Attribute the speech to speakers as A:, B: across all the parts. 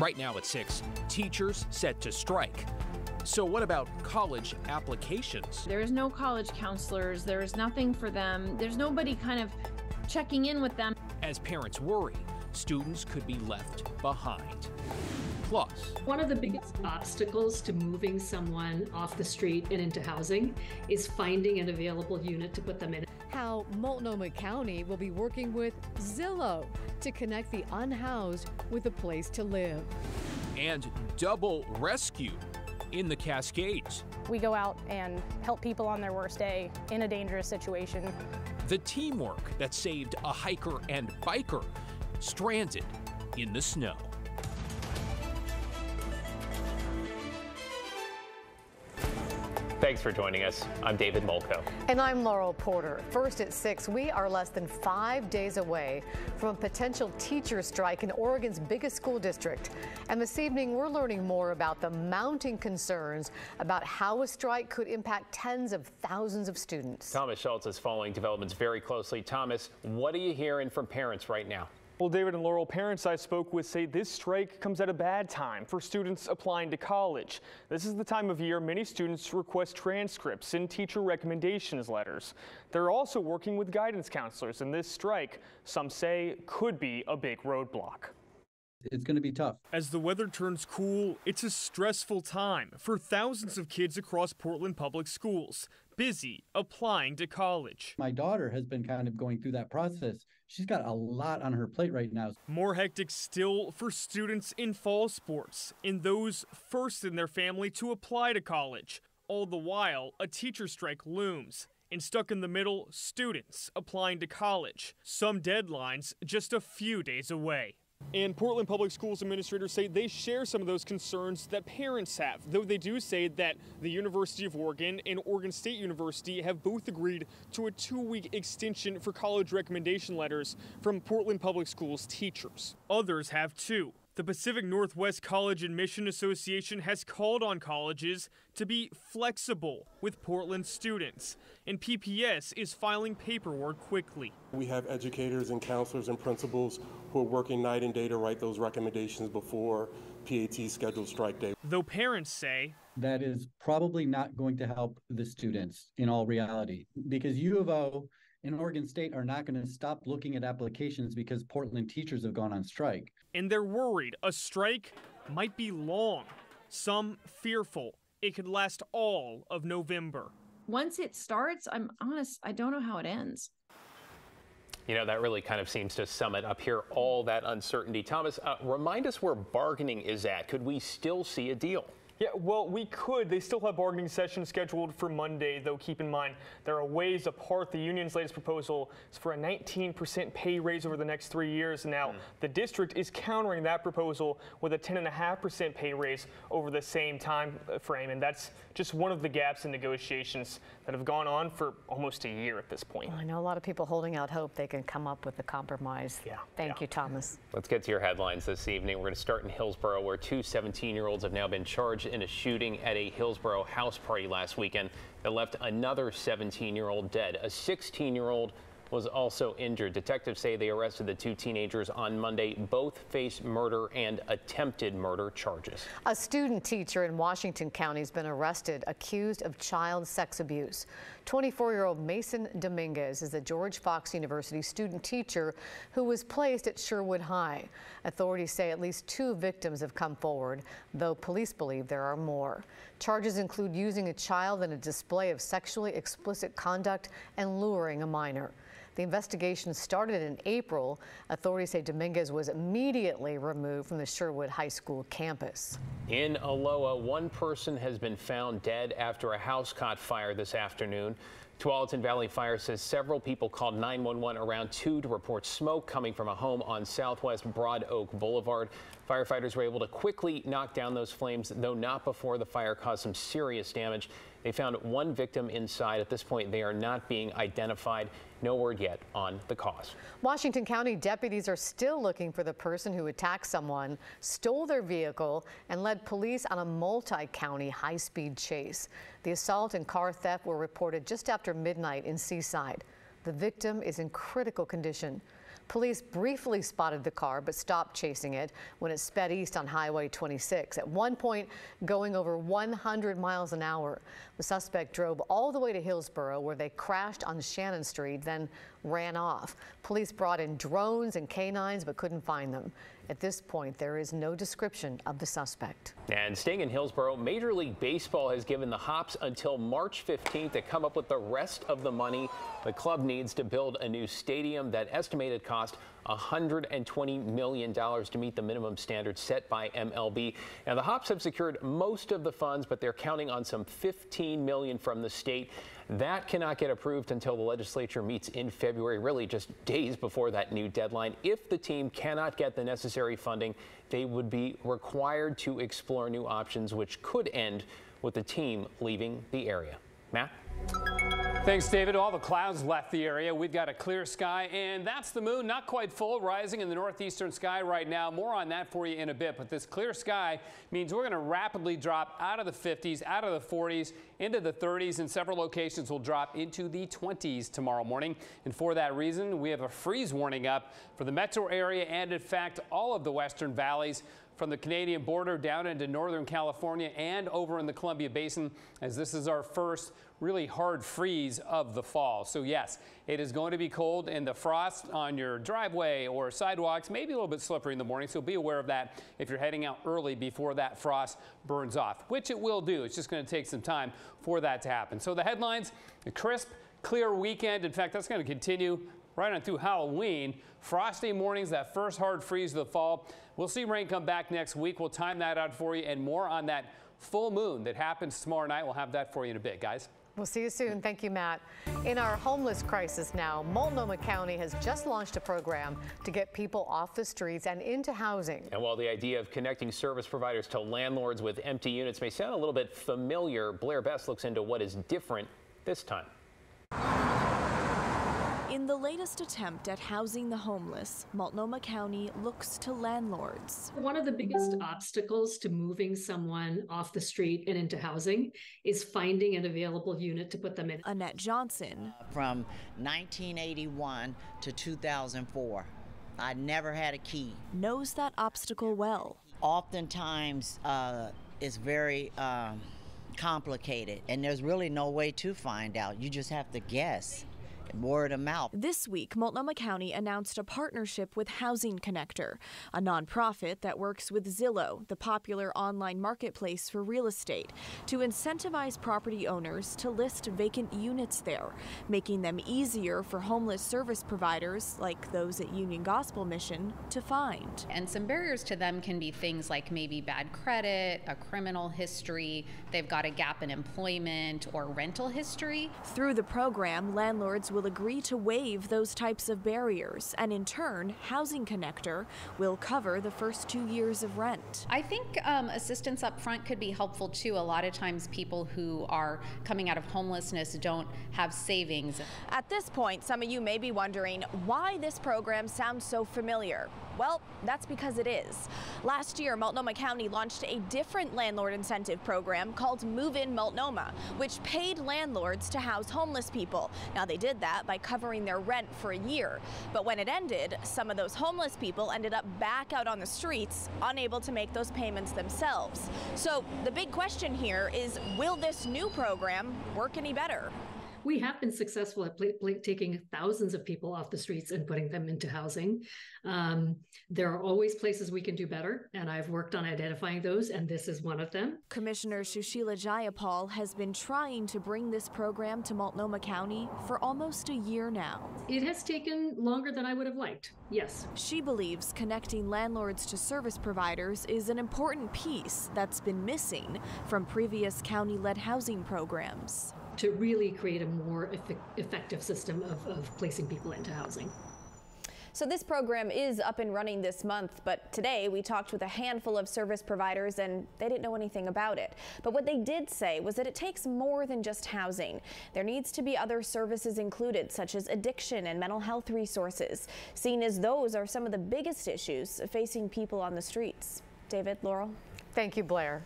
A: Right now at 6, teachers set to strike. So what about college applications?
B: There is no college counselors. There is nothing for them. There's nobody kind of checking in with them.
A: As parents worry, students could be left behind. Plus,
C: one of the biggest obstacles to moving someone off the street and into housing is finding an available unit to put them in.
D: How Multnomah County will be working with Zillow to connect the unhoused with a place to live.
A: And double rescue in the Cascades.
E: We go out and help people on their worst day in a dangerous situation.
A: The teamwork that saved a hiker and biker stranded in the snow.
F: Thanks for joining us. I'm David Molko.
D: And I'm Laurel Porter. First at 6, we are less than 5 days away from a potential teacher strike in Oregon's biggest school district. And this evening, we're learning more about the mounting concerns about how a strike could impact tens of thousands of students.
F: Thomas Schultz is following developments very closely. Thomas, what are you hearing from parents right now?
G: Well, David and Laurel, parents I spoke with say this strike comes at a bad time for students applying to college. This is the time of year many students request transcripts and teacher recommendations letters. They're also working with guidance counselors, and this strike, some say, could be a big roadblock.
H: It's going to be tough.
I: As the weather turns cool, it's a stressful time for thousands of kids across Portland public schools, busy applying to college.
H: My daughter has been kind of going through that process. She's got a lot on her plate right now.
I: More hectic still for students in fall sports and those first in their family to apply to college. All the while, a teacher strike looms. And stuck in the middle, students applying to college. Some deadlines just a few days away. And Portland Public Schools administrators say they share some of those concerns that parents have, though they do say that the University of Oregon and Oregon State University have both agreed to a 2-week extension for college recommendation letters from Portland Public Schools teachers. Others have too. The Pacific Northwest College Admission Association has called on colleges to be flexible with Portland students, and PPS is filing paperwork quickly.
J: We have educators and counselors and principals who are working night and day to write those recommendations before PAT's scheduled strike day.
I: Though parents say
H: that is probably not going to help the students in all reality, because U of O and Oregon State are not going to stop looking at applications because Portland teachers have gone on strike.
I: And they're worried a strike might be long. Some fearful it could last all of November.
B: Once it starts, I'm honest, I don't know how it ends.
F: You know, that really kind of seems to sum it up here, all that uncertainty. Thomas, remind us where bargaining is at. Could we still see a deal?
G: Yeah, well, we could. They still have bargaining sessions scheduled for Monday, though keep in mind there are ways apart. The union's latest proposal is for a 19% pay raise over the next 3 years. Now, the district is countering that proposal with a 10.5% pay raise over the same time frame, and that's just one of the gaps in negotiations that have gone on for almost a year at this point.
D: Well, I know a lot of people holding out hope they can come up with a compromise. Thank you, Thomas.
F: Let's get to your headlines this evening. We're going to start in Hillsborough, where 2 17-year-olds have now been charged in a shooting at a Hillsborough house party last weekend that left another 17-year-old dead. A 16-year-old was also injured. Detectives say they arrested the 2 teenagers on Monday. Both face murder and attempted murder charges.
D: A student teacher in Washington County has been arrested, accused of child sex abuse. 24-year-old Mason Dominguez is a George Fox University student teacher who was placed at Sherwood High. Authorities say at least 2 victims have come forward, though police believe there are more. Charges include using a child in a display of sexually explicit conduct and luring a minor. The investigation started in April. Authorities say Dominguez was immediately removed from the Sherwood High School campus.
F: In Aloha, 1 person has been found dead after a house caught fire this afternoon. Tualatin Valley Fire says several people called 911 around 2 to report smoke coming from a home on Southwest Broad Oak Boulevard. Firefighters were able to quickly knock down those flames, though not before the fire caused some serious damage. They found 1 victim inside. At this point, they are not being identified. No word yet on the cause.
D: Washington County deputies are still looking for the person who attacked someone, stole their vehicle, and led police on a multi-county high-speed chase. The assault and car theft were reported just after midnight in Seaside. The victim is in critical condition. Police briefly spotted the car but stopped chasing it when it sped east on Highway 26, at one point going over 100 miles an hour. The suspect drove all the way to Hillsborough, where they crashed on Shannon Street, then ran off. Police brought in drones and canines but couldn't find them. At this point, there is no description of the suspect.
F: And staying in Hillsborough, Major League Baseball has given the Hops until March 15th to come up with the rest of the money the club needs to build a new stadium that estimated cost $120 million to meet the minimum standards set by MLB. Now, the Hops have secured most of the funds, but they're counting on some $15 million from the state. That cannot get approved until the legislature meets in February, really just days before that new deadline. If the team cannot get the necessary funding, they would be required to explore new options, which could end with the team leaving the area. Matt?
K: Thanks, David. All the clouds left the area. We've got a clear sky, and that's the moon. Not quite full, rising in the northeastern sky right now. More on that for you in a bit. But this clear sky means we're going to rapidly drop out of the 50s, out of the 40s, into the 30s, and several locations will drop into the 20s tomorrow morning. And for that reason, we have a freeze warning up for the metro area and, in fact, all of the western valleys, from the Canadian border down into Northern California and over in the Columbia Basin, as this is our first really hard freeze of the fall. So yes, it is going to be cold, and the frost on your driveway or sidewalks may be a little bit slippery in the morning, so be aware of that if you're heading out early before that frost burns off, which it will do. It's just going to take some time for that to happen. So the headlines: a crisp, clear weekend. In fact, that's going to continue right on through Halloween. Frosty mornings, that first hard freeze of the fall. We'll see rain come back next week. We'll time that out for you, and more on that full moon that happens tomorrow night. We'll have that for you in a bit, guys.
D: We'll see you soon. Thank you, Matt. In our homeless crisis now, Multnomah County has just launched a program to get people off the streets and into housing.
F: And while the idea of connecting service providers to landlords with empty units may sound a little bit familiar, Blair Best looks into what is different this time.
L: In the latest attempt at housing the homeless, Multnomah County looks to landlords.
C: One of the biggest obstacles to moving someone off the street and into housing is finding an available unit to put them in.
L: Annette Johnson.
M: From 1981 to 2004, I never had a key.
L: Knows that obstacle well.
M: Oftentimes, it's very complicated, and there's really no way to find out. You just have to guess. Word of mouth.
L: This week, Multnomah County announced a partnership with Housing Connector, a nonprofit that works with Zillow, the popular online marketplace for real estate, to incentivize property owners to list vacant units there, making them easier for homeless service providers like those at Union Gospel Mission to find.
N: And some barriers to them can be things like maybe bad credit, a criminal history, they've got a gap in employment or rental history.
L: Through the program, landlords will agree to waive those types of barriers, and in turn, Housing Connector will cover the first 2 years of rent.
N: I think assistance up front could be helpful too. A lot of times people who are coming out of homelessness don't have savings.
L: At this point, some of you may be wondering why this program sounds so familiar. Well, that's because it is. Last year, Multnomah County launched a different landlord incentive program called Move In Multnomah, which paid landlords to house homeless people. Now, they did that by covering their rent for a year. But when it ended, some of those homeless people ended up back out on the streets, unable to make those payments themselves. So the big question here is, will this new program work any better?
C: We have been successful at taking thousands of people off the streets and putting them into housing. There are always places we can do better, and I've worked on identifying those, and this is one of them.
L: Commissioner Sushila Jayapal has been trying to bring this program to Multnomah County for almost a year now.
C: It has taken longer than I would have liked, yes.
L: She believes connecting landlords to service providers is an important piece that's been missing from previous county-led housing programs,
C: to really create a more effective system of placing people into housing.
O: So this program is up and running this month, but today we talked with a handful of service providers and they didn't know anything about it. But what they did say was that it takes more than just housing. There needs to be other services included, such as addiction and mental health resources, seen as those are some of the biggest issues facing people on the streets. David, Laurel.
D: Thank you, Blair.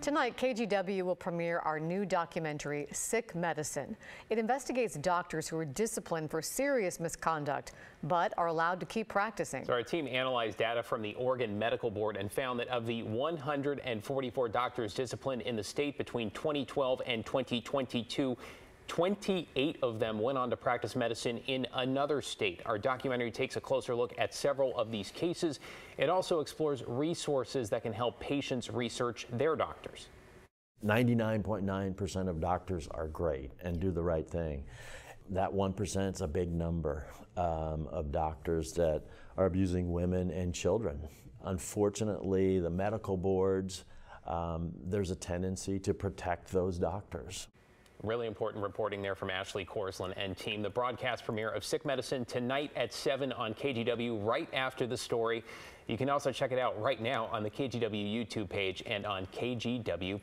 D: Tonight, KGW will premiere our new documentary, Sick Medicine. It investigates doctors who are disciplined for serious misconduct, but are allowed to keep practicing.
F: So our team analyzed data from the Oregon Medical Board and found that of the 144 doctors disciplined in the state between 2012 and 2022, 28 of them went on to practice medicine in another state. Our documentary takes a closer look at several of these cases. It also explores resources that can help patients research their doctors.
P: 99.9% of doctors are great and do the right thing. That 1% is a big number of doctors that are abusing women and children. Unfortunately, the medical boards, there's a tendency to protect those doctors.
F: Really important reporting there from Ashley Korslund and team. The broadcast premiere of Sick Medicine tonight at 7 on KGW, right after the story. You can also check it out right now on the KGW YouTube page and on KGW+.